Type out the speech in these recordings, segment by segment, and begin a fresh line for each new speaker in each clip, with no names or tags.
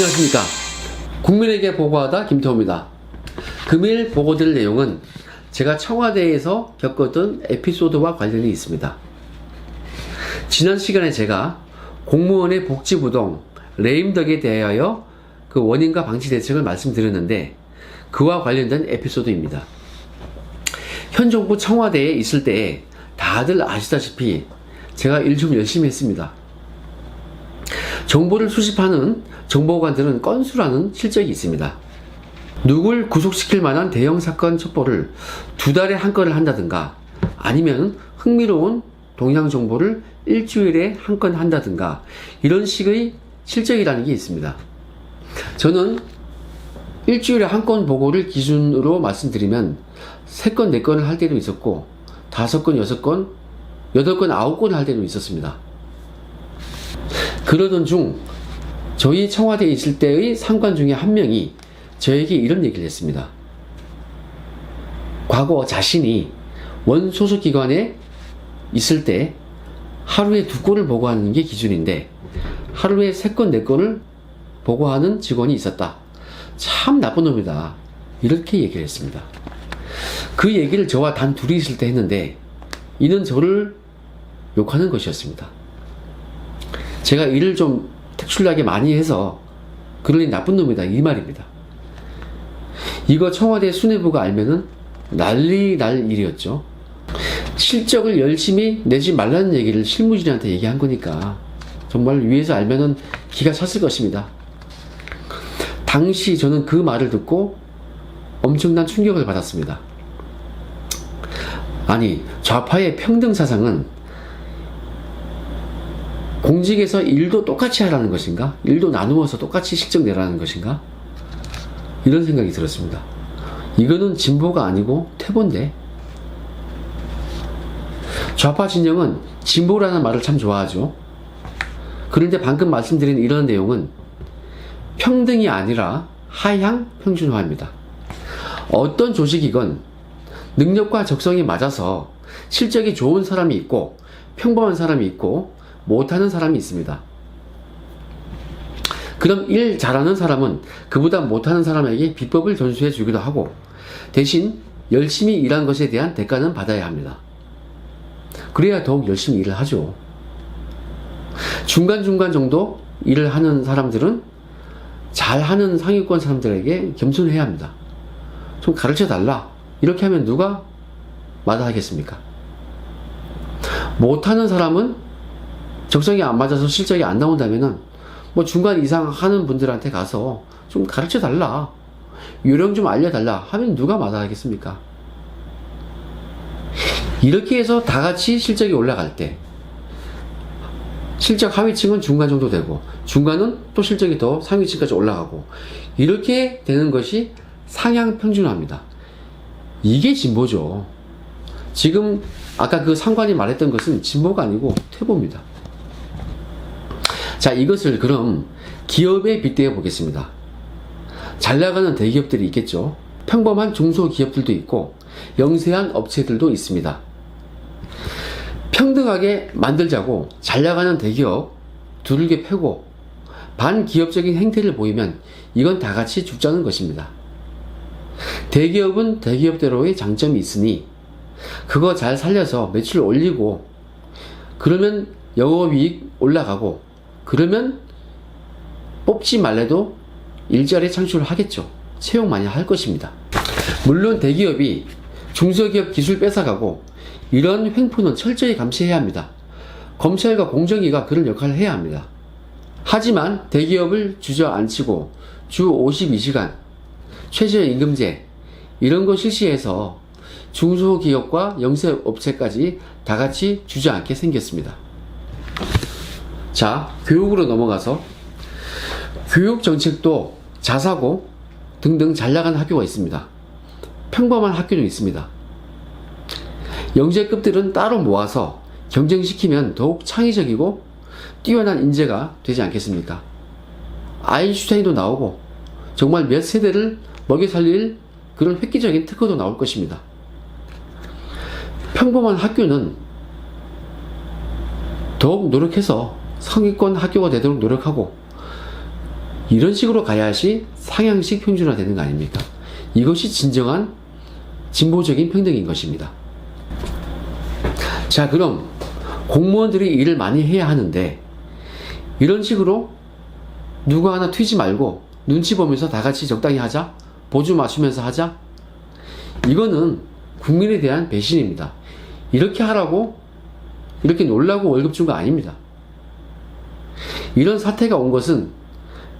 안녕하십니까. 국민에게 보고하다 김태호입니다. 금일 보고드릴 내용은 제가 청와대에서 겪었던 에피소드와 관련이 있습니다. 지난 시간에 제가 공무원의 복지부동 레임덕에 대하여 그 원인과 방지 대책을 말씀드렸는데 그와 관련된 에피소드입니다. 현 정부 청와대에 있을 때 다들 아시다시피 제가 일 좀 열심히 했습니다. 정보를 수집하는 정보관들은 건수라는 실적이 있습니다. 누굴 구속시킬 만한 대형 사건 첩보를 두 달에 한 건을 한다든가 아니면 흥미로운 동향 정보를 일주일에 한 건 한다든가 이런 식의 실적이라는 게 있습니다. 저는 일주일에 한 건 보고를 기준으로 말씀드리면 3건, 4건을 할 때도 있었고 5건, 6건, 8건, 9건을 할 때도 있었습니다. 그러던 중 저희 청와대에 있을 때의 상관 중에 한 명이 저에게 이런 얘기를 했습니다. 과거 자신이 원 소속기관에 있을 때 하루에 2건을 보고하는 게 기준인데 하루에 3건, 4건을 보고하는 직원이 있었다. 참 나쁜 놈이다. 이렇게 얘기를 했습니다. 그 얘기를 저와 단 둘이 있을 때 했는데 이는 저를 욕하는 것이었습니다. 제가 일을 좀 특출나게 많이 해서 그러니 나쁜 놈이다 이 말입니다. 이거 청와대 수뇌부가 알면은 난리 날 일이었죠. 실적을 열심히 내지 말라는 얘기를 실무진한테 얘기한 거니까 정말 위에서 알면은 기가 찼을 것입니다. 당시 저는 그 말을 듣고 엄청난 충격을 받았습니다. 아니, 좌파의 평등 사상은 공직에서 일도 똑같이 하라는 것인가? 일도 나누어서 똑같이 실적 내라는 것인가? 이런 생각이 들었습니다. 이거는 진보가 아니고 퇴보인데. 좌파 진영은 진보라는 말을 참 좋아하죠. 그런데 방금 말씀드린 이런 내용은 평등이 아니라 하향 평준화입니다. 어떤 조직이건 능력과 적성이 맞아서 실적이 좋은 사람이 있고 평범한 사람이 있고 못하는 사람이 있습니다. 그럼 일 잘하는 사람은 그보다 못하는 사람에게 비법을 전수해 주기도 하고 대신 열심히 일한 것에 대한 대가는 받아야 합니다. 그래야 더욱 열심히 일을 하죠. 중간중간 정도 일을 하는 사람들은 잘하는 상위권 사람들에게 겸손해야 합니다. 좀 가르쳐 달라. 이렇게 하면 누가 마다하겠습니까? 못하는 사람은 적성이 안 맞아서 실적이 안 나온다면은 뭐 중간 이상 하는 분들한테 가서 좀 가르쳐 달라. 요령 좀 알려달라 하면 누가 마다하겠습니까? 이렇게 해서 다 같이 실적이 올라갈 때 실적 하위층은 중간 정도 되고 중간은 또 실적이 더 상위층까지 올라가고 이렇게 되는 것이 상향 평준화입니다. 이게 진보죠. 지금 아까 그 상관이 말했던 것은 진보가 아니고 퇴보입니다. 자, 이것을 그럼 기업에 빗대어 보겠습니다. 잘 나가는 대기업들이 있겠죠. 평범한 중소기업들도 있고 영세한 업체들도 있습니다. 평등하게 만들자고 잘 나가는 대기업 두들겨 패고 반기업적인 행태를 보이면 이건 다 같이 죽자는 것입니다. 대기업은 대기업대로의 장점이 있으니 그거 잘 살려서 매출 올리고 그러면 영업이익 올라가고 그러면 뽑지 말래도 일자리 창출을 하겠죠. 채용 많이 할 것입니다. 물론 대기업이 중소기업 기술 뺏어가고 이런 횡포는 철저히 감시해야 합니다. 검찰과 공정위가 그런 역할을 해야 합니다. 하지만 대기업을 주저앉히고 주 52시간 최저임금제 이런 거 실시해서 중소기업과 영세업체까지 다 같이 주저앉게 생겼습니다. 자, 교육으로 넘어가서 교육 정책도 자사고 등등 잘 나가는 학교가 있습니다. 평범한 학교도 있습니다. 영재급들은 따로 모아서 경쟁시키면 더욱 창의적이고 뛰어난 인재가 되지 않겠습니까? 아인슈타인도 나오고 정말 몇 세대를 먹여 살릴 그런 획기적인 특허도 나올 것입니다. 평범한 학교는 더욱 노력해서 상위권 학교가 되도록 노력하고 이런 식으로 가야지 상향식 평준화 되는 거 아닙니까? 이것이 진정한 진보적인 평등인 것입니다. 자, 그럼 공무원들이 일을 많이 해야 하는데 이런 식으로 누구 하나 튀지 말고 눈치 보면서 다 같이 적당히 하자, 보조 맞추면서 하자, 이거는 국민에 대한 배신입니다. 이렇게 하라고 이렇게 놀라고 월급 준 거 아닙니다. 이런 사태가 온 것은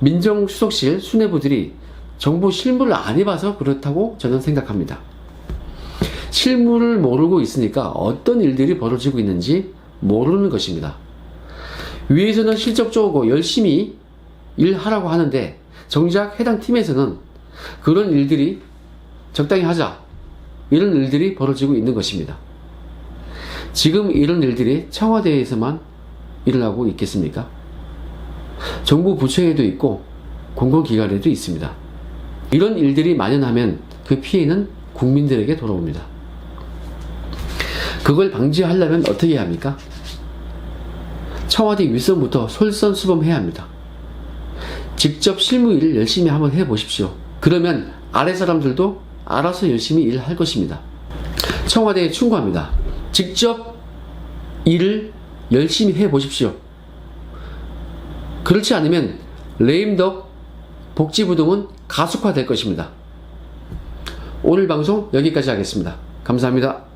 민정수석실 수뇌부들이 정부 실무를 안 해봐서 그렇다고 저는 생각합니다. 실무를 모르고 있으니까 어떤 일들이 벌어지고 있는지 모르는 것입니다. 위에서는 실적 좋고 열심히 일하라고 하는데 정작 해당 팀에서는 그런 일들이 적당히 하자, 이런 일들이 벌어지고 있는 것입니다. 지금 이런 일들이 청와대에서만 일어나고 있겠습니까? 정부 부처에도 있고 공공기관에도 있습니다. 이런 일들이 만연하면 그 피해는 국민들에게 돌아옵니다. 그걸 방지하려면 어떻게 해야 합니까? 청와대 윗선부터 솔선수범해야 합니다. 직접 실무 일을 열심히 한번 해보십시오. 그러면 아래 사람들도 알아서 열심히 일할 것입니다. 청와대에 충고합니다. 직접 일을 열심히 해보십시오. 그렇지 않으면 레임덕 복지부동은 가속화될 것입니다. 오늘 방송 여기까지 하겠습니다. 감사합니다.